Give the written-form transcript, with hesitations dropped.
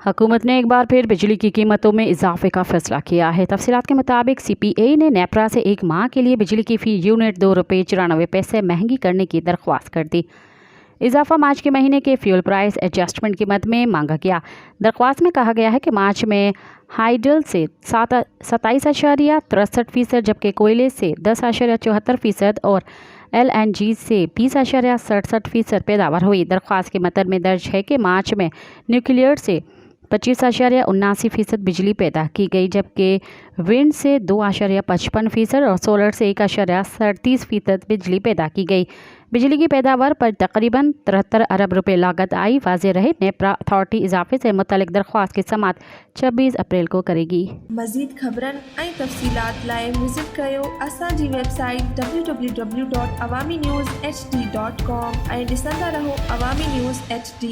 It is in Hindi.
हुकूमत ने एक बार फिर बिजली की कीमतों में इजाफे का फैसला किया है। तफसीलात के मुताबिक CPA ने नेपरा से एक माह के लिए बिजली की फ़ी यूनिट ₹2.94 महंगी करने की दरख्वास्त कर दी। इजाफा मार्च के महीने के फ्यूल प्राइस एडजस्टमेंट कीमत में मांगा गया। दरख्वास्त में कहा गया है कि मार्च में हाइडल से 27.63% जबकि कोयले से 10.74% और LNG से 20.67% पैदावार हुई। दरख्वास्त के मतन में दर्ज है कि मार्च में न्यूक्लियर से 25.79% बिजली पैदा की गई, जबकि विंड से 2.55% और सोलर से 1.37% बिजली पैदा की गई। बिजली की पैदावार पर तकरीबन 73 अरब रुपए लागत आई। वाज़ेह रहे नेपरा अथॉरिटी इजाफे से मुतल्लिक़ दरख्वास्त की समात 26 अप्रैल को करेगी। मज़ीद ख़बरन ऐं तफ़सीलात लाइ विज़िट कयो असांजी वेबसाइट www.awamiNewsHD.com ऐं ॾिसंदा रहो अवामी न्यूज़ HD।